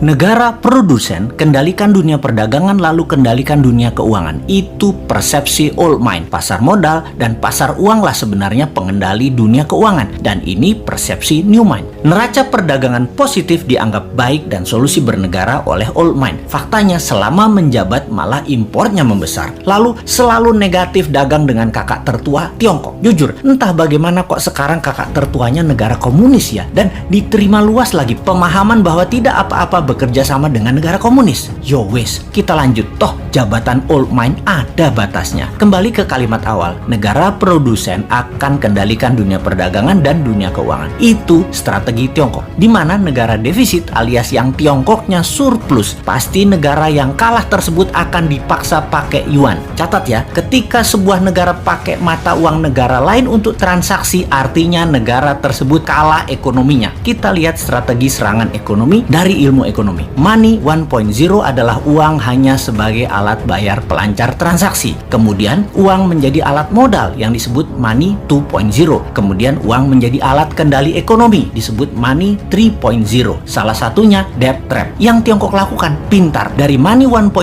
Negara produsen kendalikan dunia perdagangan lalu kendalikan dunia keuangan. Itu persepsi old mind. Pasar modal dan pasar uang lah sebenarnya pengendali dunia keuangan. Dan ini persepsi new mind. Neraca perdagangan positif dianggap baik dan solusi bernegara oleh old mind. Faktanya selama menjabat malah impornya membesar. Lalu selalu negatif dagang dengan kakak tertua Tiongkok. Jujur, entah bagaimana kok sekarang kakak tertuanya negara komunis ya. Dan diterima luas lagi pemahaman bahwa tidak apa-apa bekerja sama dengan negara komunis. Yo wes, kita lanjut. Toh jabatan old mind ada batasnya. Kembali ke kalimat awal, negara produsen akan kendalikan dunia perdagangan dan dunia keuangan. Itu strategi Tiongkok. Di mana negara defisit alias yang Tiongkoknya surplus, pasti negara yang kalah tersebut akan dipaksa pakai yuan. Catat ya, ketika sebuah negara pakai mata uang negara lain untuk transaksi, artinya negara tersebut kalah ekonominya. Kita lihat strategi serangan ekonomi dari ilmu ekonomi. Money 1.0 adalah uang hanya sebagai alat bayar pelancar transaksi. Kemudian uang menjadi alat modal yang disebut money 2.0. Kemudian uang menjadi alat kendali ekonomi disebut money 3.0. Salah satunya debt trap yang Tiongkok lakukan pintar. Dari money 1.0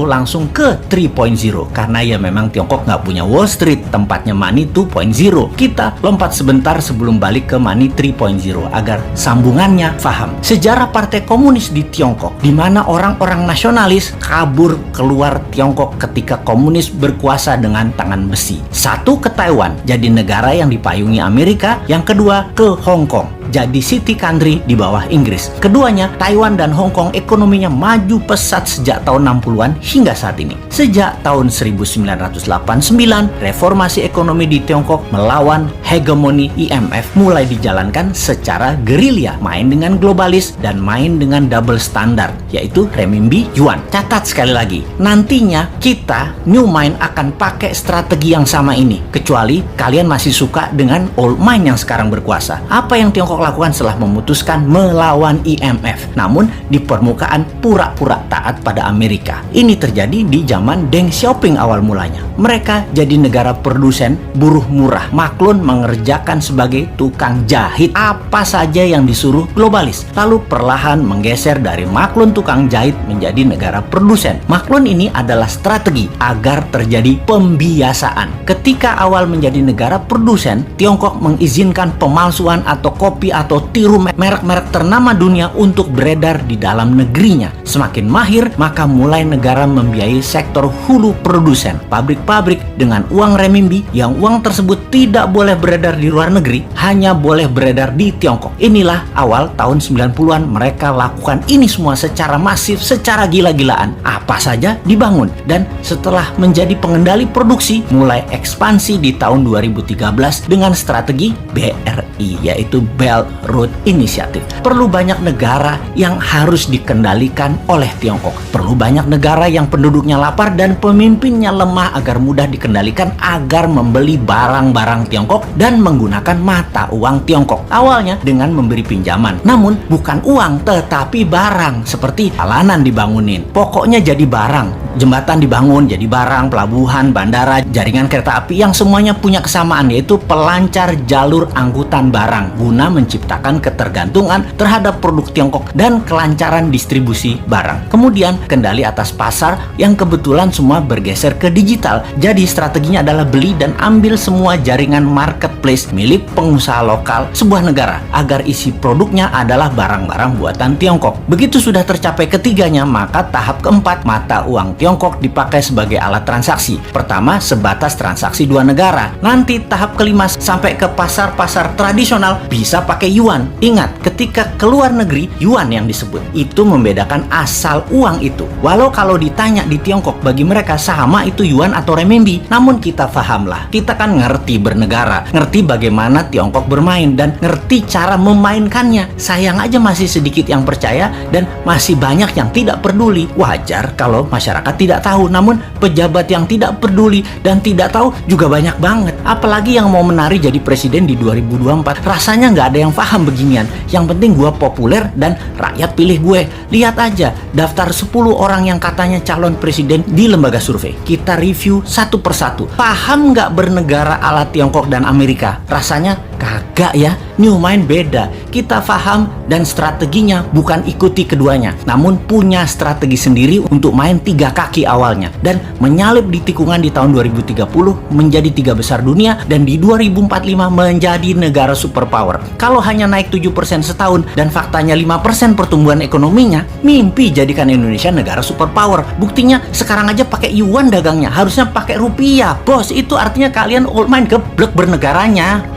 langsung ke 3.0 karena ya memang Tiongkok nggak punya Wall Street, tempatnya money 2.0. Kita lompat sebentar sebelum balik ke money 3.0 agar sambungannya paham. Sejarah Partai Komunis di Tiongkok, di mana orang-orang nasionalis kabur keluar Tiongkok ketika komunis berkuasa dengan tangan besi. Satu ke Taiwan, jadi negara yang dipayungi Amerika. Yang kedua ke Hong Kong, jadi city country di bawah Inggris. Keduanya, Taiwan dan Hong Kong ekonominya maju pesat sejak tahun 60-an hingga saat ini. Sejak tahun 1989, reformasi ekonomi di Tiongkok melawan hegemoni IMF mulai dijalankan secara gerilya, main dengan globalis dan main dengan double standard, yaitu renminbi yuan. Catat sekali lagi, nantinya kita new mind akan pakai strategi yang sama ini, kecuali kalian masih suka dengan old mind yang sekarang berkuasa. Apa yang Tiongkok lakukan setelah memutuskan melawan IMF, namun di permukaan pura-pura taat pada Amerika? Ini terjadi di zaman Deng Xiaoping awal mulanya. Mereka jadi negara produsen buruh murah. Maklun mengerjakan sebagai tukang jahit apa saja yang disuruh globalis. Lalu perlahan menggeser dari maklun tukang jahit menjadi negara produsen. Maklun ini adalah strategi agar terjadi pembiasaan. Ketika awal menjadi negara produsen, Tiongkok mengizinkan pemalsuan atau kopi atau tiru merek-merek ternama dunia untuk beredar di dalam negerinya. Semakin mahir, maka mulai negara membiayai sektor hulu produsen, pabrik-pabrik dengan uang renminbi yang uang tersebut tidak boleh beredar di luar negeri, hanya boleh beredar di Tiongkok. Inilah awal tahun 90-an mereka lakukan ini semua secara masif, secara gila-gilaan. Apa saja dibangun, dan setelah menjadi pengendali produksi, mulai ekspansi di tahun 2013 dengan strategi BRI, yaitu Belt Road Initiative. Perlu banyak negara yang harus dikendalikan oleh Tiongkok. Perlu banyak negara yang penduduknya lapar dan pemimpinnya lemah agar mudah dikendalikan, agar membeli barang-barang Tiongkok dan menggunakan mata uang Tiongkok. Awalnya dengan memberi pinjaman, namun bukan uang tetapi barang, seperti jalanan dibangunin, pokoknya jadi barang. Jembatan dibangun jadi barang, pelabuhan, bandara, jaringan kereta api yang semuanya punya kesamaan, yaitu pelancar jalur angkutan barang guna menciptakan ketergantungan terhadap produk Tiongkok dan kelancaran distribusi barang. Kemudian kendali atas pasar yang kebetulan semua bergeser ke digital. Jadi strateginya adalah beli dan ambil semua jaringan marketplace milik pengusaha lokal sebuah negara agar isi produknya adalah barang-barang buatan Tiongkok. Begitu sudah tercapai ketiganya, maka tahap keempat, mata uang Tiongkok dipakai sebagai alat transaksi. Pertama, sebatas transaksi dua negara. Nanti tahap kelima sampai ke pasar-pasar tradisional bisa pakai yuan. Ingat, ketika keluar negeri, yuan yang disebut. Itu membedakan asal uang itu. Walau kalau ditanya di Tiongkok, bagi mereka sama itu yuan atau renminbi. Namun kita pahamlah, kita kan ngerti bernegara, ngerti bagaimana Tiongkok bermain, dan ngerti cara memainkannya. Sayang aja masih sedikit yang percaya dan masih banyak yang tidak peduli. Wajar kalau masyarakat tidak tahu, namun pejabat yang tidak peduli dan tidak tahu juga banyak banget. Apalagi yang mau menari jadi presiden di 2024. Rasanya nggak ada yang paham beginian. Yang penting gue populer dan rakyat pilih gue. Lihat aja daftar 10 orang yang katanya calon presiden di lembaga survei. Kita review satu persatu. Paham nggak bernegara ala Tiongkok dan Amerika? Rasanya Kagak ya, New Mind beda. Kita paham dan strateginya bukan ikuti keduanya, namun punya strategi sendiri untuk main 3 kaki awalnya dan menyalip di tikungan di tahun 2030 menjadi 3 besar dunia dan di 2045 menjadi negara superpower. Kalau hanya naik 7% setahun dan faktanya 5% pertumbuhan ekonominya, mimpi jadikan Indonesia negara superpower. Buktinya sekarang aja pakai yuan dagangnya, harusnya pakai rupiah. Bos, itu artinya kalian old mind geblek bernegaranya.